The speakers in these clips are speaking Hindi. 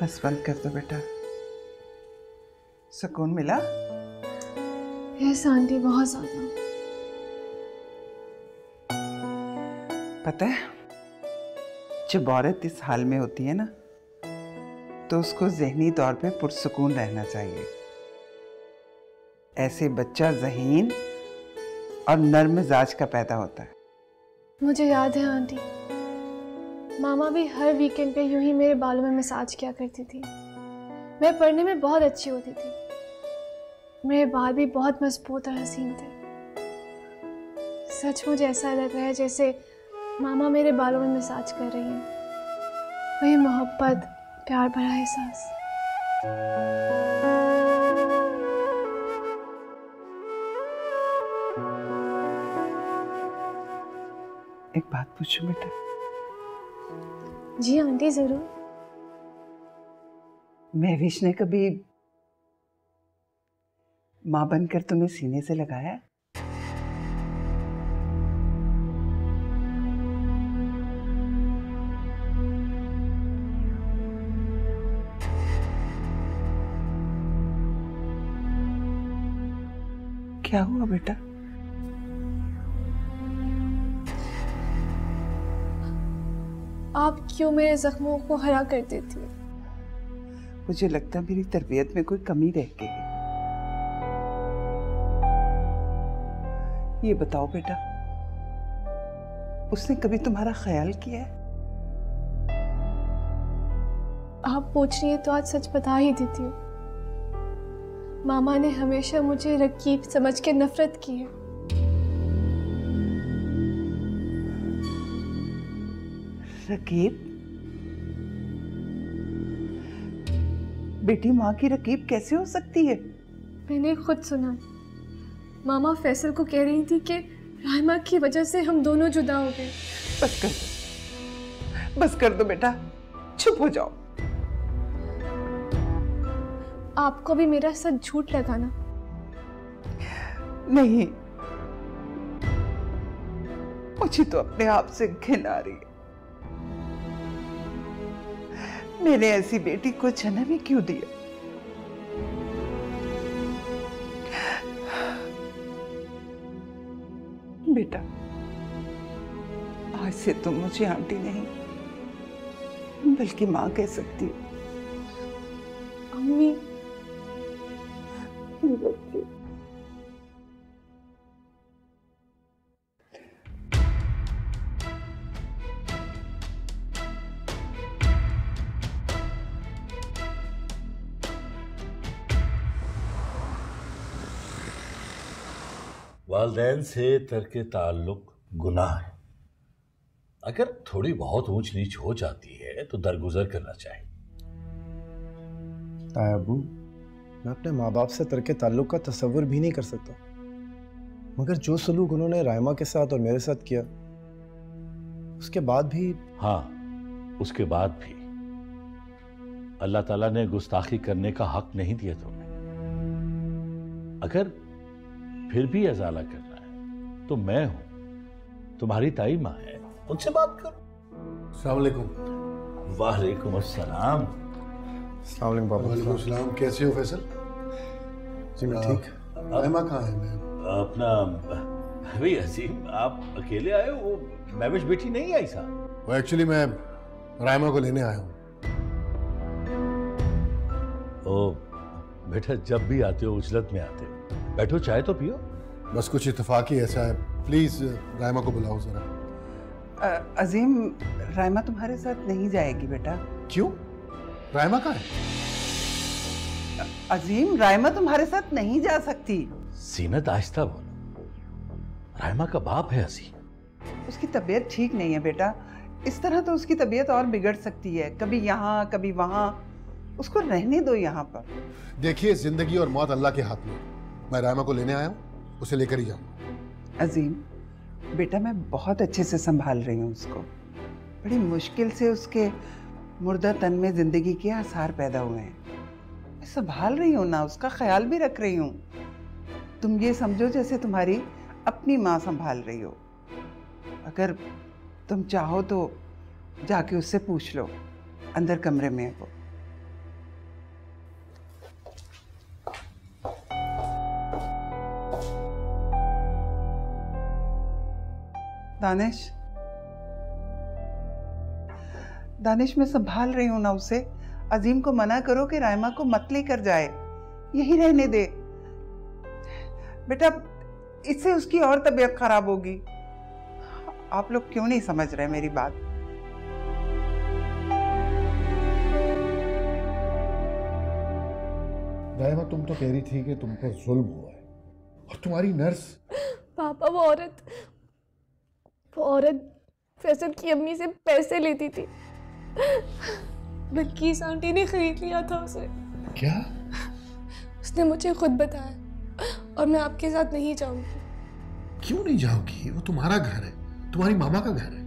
बस बंद कर दो बेटा। सुकून मिला? यस आंटी, बहुत ज्यादा। पता है, जब औरत इस हाल में होती है ना, तो उसको ज़हनी तौर पे पुरसुकून रहना चाहिए। ऐसे बच्चा ज़हीन और नर्म मिजाज का पैदा होता है। मुझे याद है आंटी, मामा भी हर वीकेंड पे यूं ही मेरे बालों में मसाज किया करती थी। मैं पढ़ने में बहुत अच्छी होती थी, मेरे बाल भी बहुत मजबूत और हसीन थे। सच मुझे ऐसा लग रहा है जैसे मामा मेरे बालों में मसाज कर रही हैं। वही मोहब्बत, प्यार भरा एहसास। एक बात पूछूं बेटा? जी आंटी, जरूर। महविश ने कभी माँ बनकर तुम्हें सीने से लगाया? क्या हुआ बेटा? आप क्यों मेरे जख्मों को हरा कर देती हो? मुझे लगता है मेरी तरबियत में कोई कमी रह गई है। ये बताओ बेटा, उसने कभी तुम्हारा ख्याल किया है? आप पूछ रही है तो आज सच बता ही देती हूँ। मामा ने हमेशा मुझे रकीब समझ के नफरत की है। रकीब? बेटी, माँ की रकीब कैसे हो सकती है? मैंने खुद सुना। मामा फैसल को कह रही थी कि राइमा की वजह से हम दोनों जुदा हो गए। बस कर दो, बस कर दो बेटा, चुप हो जाओ। आपको भी मेरा सच झूठ लगा ना? नहीं, मुझे तो अपने आप से घिन आ रही है। मैंने ऐसी बेटी को जन्म ही क्यों दिया? बेटा, आज से तुम मुझे आंटी नहीं बल्कि माँ कह सकती हो। अम्मी। वालिदैन से तर्क ताल्लुक गुनाह है। अगर थोड़ी बहुत ऊंच नीच हो जाती है तो दरगुजर करना चाहिए। अबू, मैं अपने माँ बाप से तर्क ताल्लुक का तसव्वुर भी नहीं कर सकता, मगर जो सलूक उन्होंने राइमा के साथ और मेरे साथ किया, उसके बाद भी। हाँ, उसके बाद भी अल्लाह ताला ने गुस्ताखी करने का हक नहीं दिया तुम्हें। अगर फिर भी अजाला करना है तो मैं हूं, तुम्हारी ताई माँ है, उनसे बात करो। अस्सलाम वालेकुम। वालेकुम अस्सलाम। अस्सलाम वालेकुम बाबा। वालेकुम सलाम। कैसे हो फैसल? जी मैं ठीक। राइमा कहाँ है? मैं अपना भाई अजीम, आप अकेले आए हो? वो महविश बेटी नहीं आई साहब? वो एक्चुअली मैं राइमा को लेने आया हूँ। ओ बेटा, जब भी आते हो उजलत में आते हो। बैठो, चाय तो पियो। बस कुछ इत्तेफाक ही ऐसा है, प्लीज राइमा को बुलाओ जरा। अजीम, राइमा तुम्हारे साथ नहीं जाएगी बेटा। क्यों? राइमा कहाँ है? अजीम, राइमा तुम्हारे साथ नहीं जा सकती। सीनत, आहिस्ता बोलो। राइमा का बाप है अजीम। उसकी तबीयत ठीक नहीं है बेटा। इस तरह तो उसकी तबीयत और बिगड़ सकती है, कभी यहाँ कभी वहाँ। उसको रहने दो यहाँ पर। देखिए, जिंदगी और मौत अल्लाह के हाथ में। मैं राइमा को लेने आया हूँ, उसे लेकर ही जाऊँगा। अजीम बेटा, मैं बहुत अच्छे से संभाल रही हूँ उसको। बड़ी मुश्किल से उसके मुर्दा तन में जिंदगी के आसार पैदा हुए हैं। मैं संभाल रही हूँ ना, उसका ख्याल भी रख रही हूँ। तुम ये समझो जैसे तुम्हारी अपनी माँ संभाल रही हो। अगर तुम चाहो तो जाके उससे पूछ लो, अंदर कमरे में है वो। दानिश, दानिश मैं संभाल रही हूं ना उसे। अजीम को मना करो कि रायमा को मत लेकर जाए, यही रहने दे। बेटा इससे उसकी और तबीयत खराब होगी। आप लोग क्यों नहीं समझ रहे मेरी बात? रायमा तुम तो कह रही थी कि तुम पर जुल्म हुआ है, और तुम्हारी नर्स। पापा वो औरत फैसल की अम्मी से पैसे लेती थी। बल्किस आंटी ने खरीद लिया था उसे। क्या? उसने मुझे खुद बताया, और मैं आपके साथ नहीं जाऊंगी। क्यों नहीं जाओगी? वो तुम्हारा घर है, तुम्हारी मामा का घर है।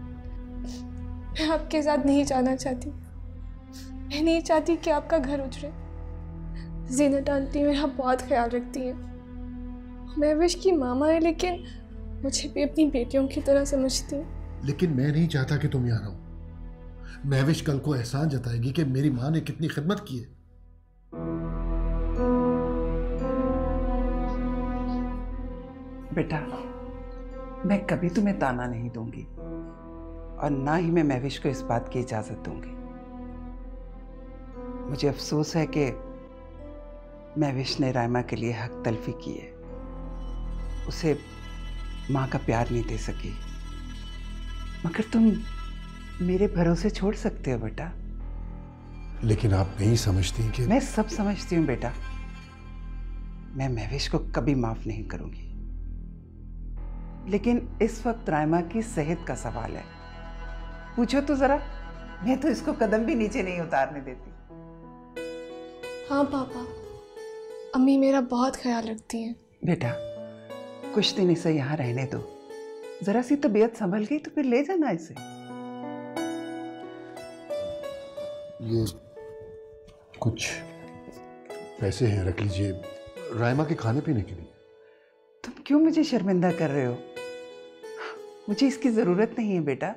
मैं आपके साथ नहीं जाना चाहती। मैं नहीं चाहती कि आपका घर उजड़े। ज़ीनत आंटी मेरा बहुत ख्याल रखती है। महविश की मामा है, लेकिन मुझे भी अपनी बेटियों की तरह समझती है। लेकिन मैं नहीं चाहता कि तुम यहाँ रहो। महविश कल को एहसान जताएगी कि मेरी माँ ने कितनी खिदमत की है। बेटा मैं कभी तुम्हें ताना नहीं दूंगी, और ना ही मैं महविश को इस बात की इजाजत दूंगी। मुझे अफसोस है कि महविश ने रायमा के लिए हक तलफी की है। उसे माँ का प्यार नहीं दे सकी, मगर तुम मेरे भरोसे छोड़ सकते हो बेटा। लेकिन आप नहीं समझती कि मैं सब समझती हूँ बेटा। मैं महविश को कभी माफ नहीं करूंगी, लेकिन इस वक्त रायमा की सेहत का सवाल है। पूछो तो जरा, मैं तो इसको कदम भी नीचे नहीं उतारने देती। हाँ पापा, अम्मी मेरा बहुत ख्याल रखती हैं। बेटा कुछ दिन इसे यहाँ रहने दो, जरा सी तबीयत संभल गई तो फिर ले जाना इसे। ये कुछ पैसे हैं, रख लीजिए, रायमा के खाने पीने के लिए। तुम क्यों मुझे शर्मिंदा कर रहे हो? मुझे इसकी जरूरत नहीं है बेटा।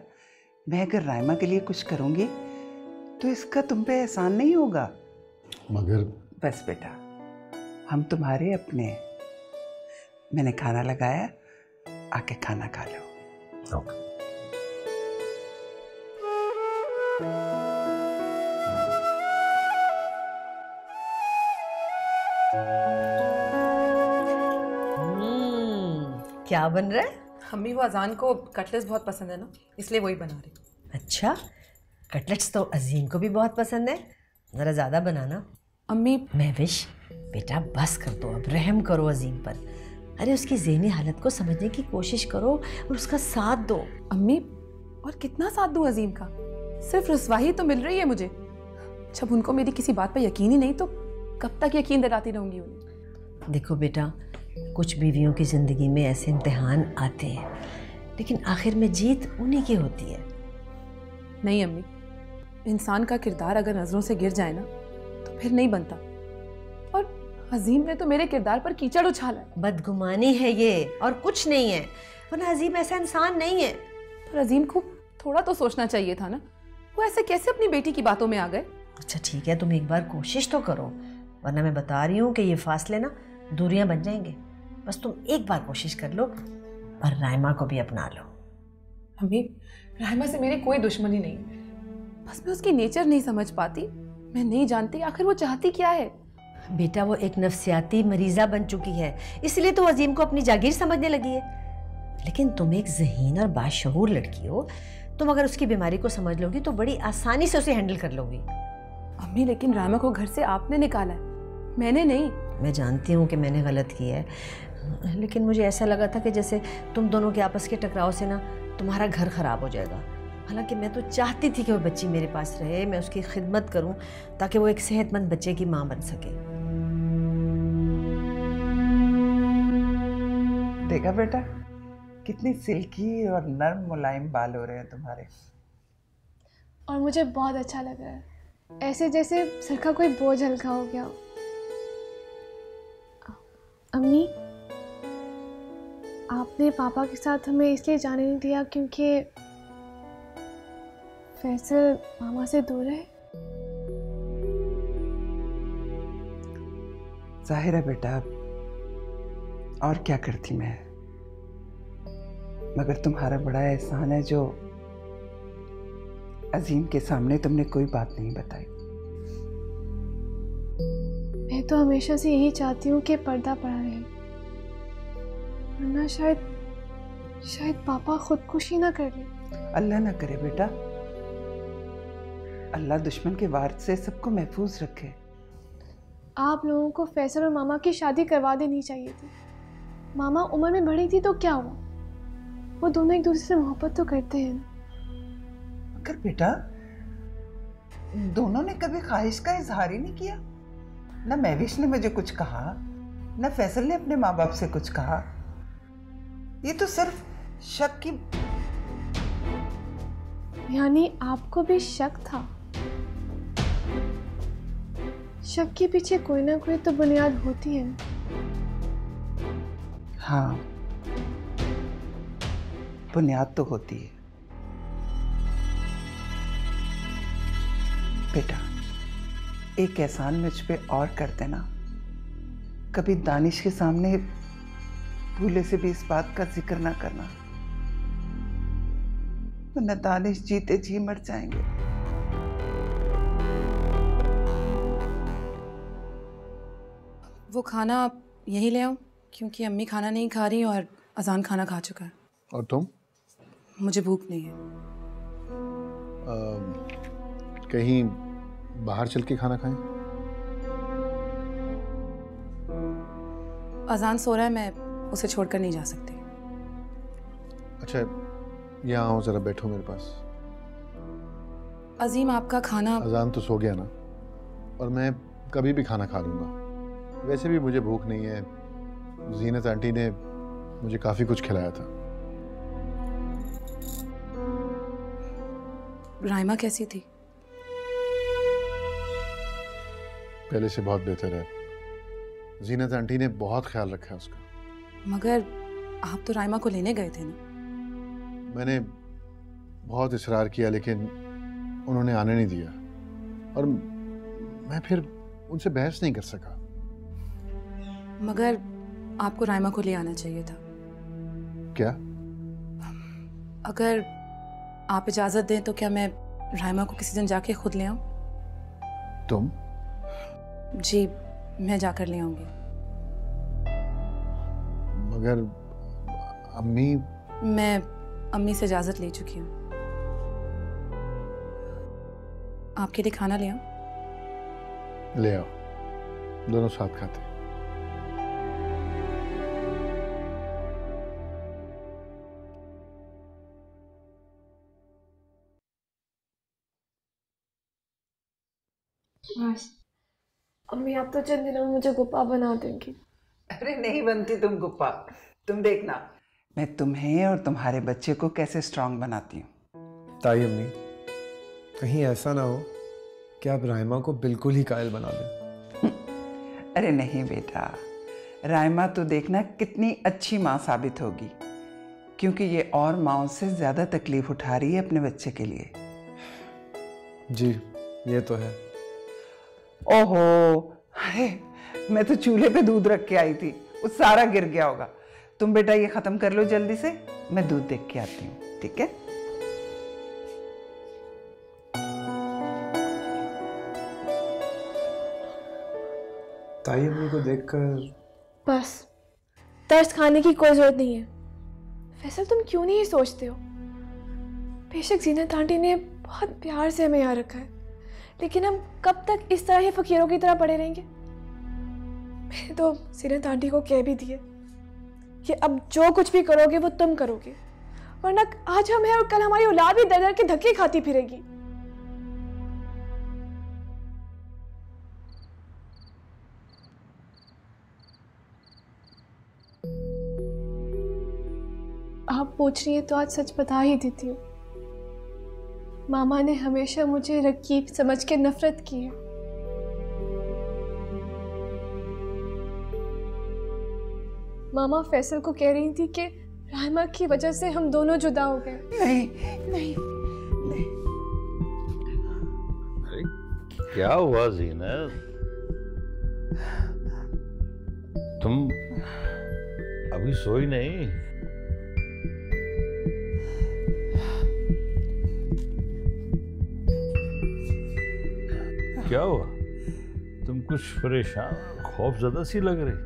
मैं अगर रायमा के लिए कुछ करूंगी तो इसका तुम पे एहसान नहीं होगा। मगर बस बेटा, हम तुम्हारे अपने हैं। मैंने खाना लगाया, आके खाना खा लो। ओके। क्या बन रहा है? अम्मी वो अजान को कटलेट्स बहुत पसंद है ना, इसलिए वही बना रही। अच्छा, कटलेट्स तो अजीम को भी बहुत पसंद है, ज़रा ज़्यादा बनाना। अम्मी महविश बेटा बस कर दो, अब रहम करो अजीम पर। अरे उसकी ज़हनी हालत को समझने की कोशिश करो और उसका साथ दो। अम्मी और कितना साथ दूं अजीम का? सिर्फ रुसवाही तो मिल रही है मुझे। जब उनको मेरी किसी बात पर यकीन ही नहीं तो कब तक यकीन दिलाती रहूंगी उन्हें? देखो बेटा, कुछ बीवियों की ज़िंदगी में ऐसे इम्तिहान आते हैं, लेकिन आखिर में जीत उन्हीं की होती है। नहीं अम्मी, इंसान का किरदार अगर नज़रों से गिर जाए ना तो फिर नहीं बनता, और अजीम ने तो मेरे किरदार पर कीचड़ उछाला है। बदगुमानी है ये और कुछ नहीं है, वरना अजीम ऐसा इंसान नहीं है। पर अजीम को थोड़ा तो सोचना चाहिए था ना, वो ऐसे कैसे अपनी बेटी की बातों में आ गए? अच्छा ठीक है, तुम एक बार कोशिश तो करो, वरना मैं बता रही हूँ कि ये फासले ना दूरियां बन जाएंगे। बस तुम एक बार कोशिश कर लो और रायमा को भी अपना लो। अम्मी रायमा से मेरी कोई दुश्मनी नहीं, बस मैं उसकी नेचर नहीं समझ पाती। मैं नहीं जानती आखिर वो चाहती क्या है। बेटा वो एक नफ्सियाती मरीजा बन चुकी है, इसलिए तो अजीम को अपनी जागीर समझने लगी है। लेकिन तुम एक ज़हीन और बाशऊर लड़की हो, तुम अगर उसकी बीमारी को समझ लोगी तो बड़ी आसानी से उसे हैंडल कर लोगी। अम्मी लेकिन रायमा को घर से आपने निकाला है, मैंने नहीं। मैं जानती हूँ कि मैंने गलत किया है, लेकिन मुझे ऐसा लगा था कि जैसे तुम दोनों के आपस के टकराव से ना तुम्हारा घर ख़राब हो जाएगा। हालांकि मैं तो चाहती थी कि वो बच्ची मेरे पास रहे, मैं उसकी खिदमत करूं ताकि वो एक सेहतमंद बच्चे की माँ बन सके। देखा बेटा, कितनी सिल्की और नर्म मुलायम बाल हो रहे हैं तुम्हारे। और मुझे बहुत अच्छा लग रहा है, ऐसे जैसे सर का कोई बोझ हल्का हो गया हो। अम्मी, आपने पापा के साथ हमें इसलिए जाने नहीं दिया क्योंकि फैसल मामा से दूर है। जाहिर है बेटा, और क्या करती मैं। मगर तुम्हारा बड़ा एहसान है जो अजीम के सामने तुमने कोई बात नहीं बताई। मैं तो हमेशा से यही चाहती हूँ कि पर्दा पड़ा रहे, वरना शायद पापा खुदकुशी ना कर ले। अल्लाह ना करे बेटा, अल्लाह दुश्मन के वार से सबको महफूज रखे। आप लोगों को फैसल और मामा की शादी करवा देनी चाहिए थी। मामा उम्र में बड़ी थी तो क्या हुआ, वो दोनों एक दूसरे से मोहब्बत तो करते हैं ना। मगर बेटा दोनों ने कभी ख्वाहिश का इजहार ही नहीं किया। ना महविश ने मुझे कुछ कहा, ना फैसल ने अपने माँ बाप से कुछ कहा। ये तो सिर्फ शक की। यानी आपको भी शक था? शक के पीछे कोई ना कोई तो बुनियाद होती है ना। हाँ, बुनियाद तो होती है बेटा। एक एहसान मुझ पे और कर देना, कभी दानिश के सामने भूले से भी इस बात का जिक्र ना करना, वरना दानिश जीते जी मर जाएंगे। वो खाना यहीं ले आऊं, क्योंकि अम्मी खाना नहीं खा रही और अजान खाना खा चुका है। और तुम? मुझे भूख नहीं है। कहीं बाहर चल के खाना खाएं? अजान सो रहा है, मैं उसे छोड़कर नहीं जा सकती। अच्छा यहाँ आओ, जरा बैठो मेरे पास। अजीम आपका खाना। अजान तो सो गया ना, और मैं कभी भी खाना खा लूँगा। वैसे भी मुझे भूख नहीं है, जीनत आंटी ने मुझे काफ़ी कुछ खिलाया था। राइमा कैसी थी? पहले से बहुत बेहतर है। जीनत आंटी ने बहुत ख्याल रखा है उसका। मगर आप तो राइमा को लेने गए थे ना? मैंने बहुत इशरार किया लेकिन उन्होंने आने नहीं दिया, और मैं फिर उनसे बहस नहीं कर सका। मगर आपको राइमा को ले आना चाहिए था। क्या? अगर आप इजाज़त दें तो क्या मैं राइमा को किसी दिन जाके खुद ले आऊं? तुम? जी, मैं जाकर ले आऊंगी। मगर अम्मी। मैं अम्मी से इजाज़त ले चुकी हूँ। आपके लिए खाना ले आऊं? ले आओ, दोनों साथ खाते। अम्मी आप तो चंद दिनों में मुझे गुप्पा बना देंगी। अरे नहीं बनती तुम गुप्पा, तुम देखना मैं तुम्हें और तुम्हारे बच्चे को कैसे स्ट्रांग बनाती हूँ। ताई अम्मी, कहीं ऐसा ना हो कि आप राइमा को बिल्कुल ही कायल बना दें। अरे नहीं बेटा, राइमा तो देखना कितनी अच्छी माँ साबित होगी, क्योंकि ये और माँओं से ज़्यादा तकलीफ उठा रही है अपने बच्चे के लिए। जी ये तो है। ओहो, अरे मैं तो चूल्हे पे दूध रख के आई थी, वो सारा गिर गया होगा। तुम बेटा ये ख़त्म कर लो जल्दी से, मैं दूध देख के आती हूँ, ठीक है? ताई अम्मी को देखकर बस तरस खाने की कोई ज़रूरत नहीं है। फैसल तुम क्यों नहीं ये सोचते हो? बेशक जीनत आंटी ने बहुत प्यार से हमें यहाँ रखा है, लेकिन हम कब तक इस तरह ही फकीरों की तरह पड़े रहेंगे? मैंने तो जीनत आंटी को कह भी दिया कि अब जो कुछ भी करोगे वो तुम करोगे, वरना आज हम हैं और कल हमारी औलाद भी दर दर के धक्के खाती फिरेगी। आप पूछ रही है तो आज सच बता ही देती हूँ। मामा ने हमेशा मुझे रकीब समझ के नफरत की है। मामा फैसल को कह रही थी कि राइमा की वजह से हम दोनों जुदा हो गए। नहीं नहीं नहीं। अरे क्या हुआ जीनत? तुम अभी सोई नहीं? क्या हुआ? तुम कुछ परेशान, खौफजदा सी लग रही।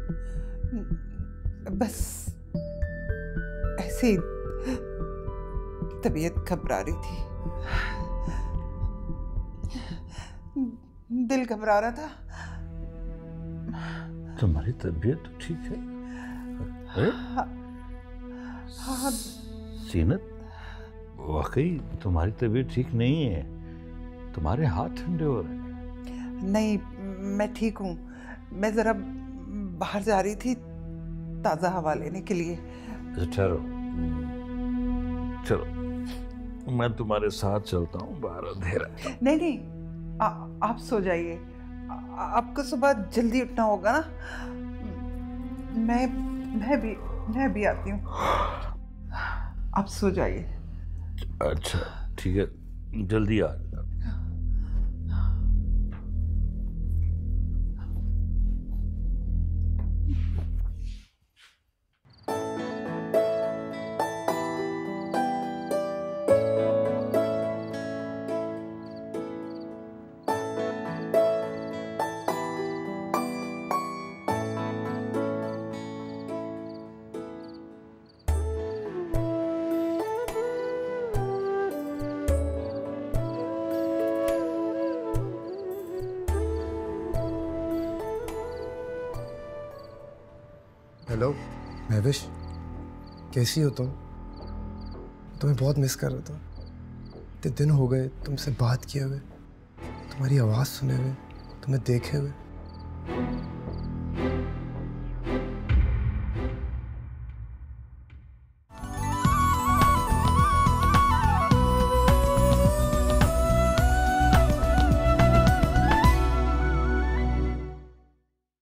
बस ऐसे ही तबीयत घबरा रही थी, दिल घबरा रहा था। तुम्हारी तबीयत तो ठीक है? हाँ। सीनत, वाकई तुम्हारी तबीयत ठीक नहीं है। तुम्हारे हाथ ठंडे हो रहे हैं। नहीं, मैं ठीक हूँ। मैं जरा बाहर जा रही थी ताज़ा हवा लेने के लिए। ठहरो, चलो मैं तुम्हारे साथ चलता हूँ, बाहर अंधेरा। नहीं नहीं, आप सो जाइए। आपको सुबह जल्दी उठना होगा ना। मैं भी आती हूँ। आप सो जाइए। अच्छा ठीक है, जल्दी आ जाओ। हेलो महविश, कैसी हो तुम? तुम्हें बहुत मिस कर रहा था। इतने दिन हो गए तुमसे बात किए हुए, तुम्हारी आवाज़ सुने हुए, तुम्हें देखे हुए।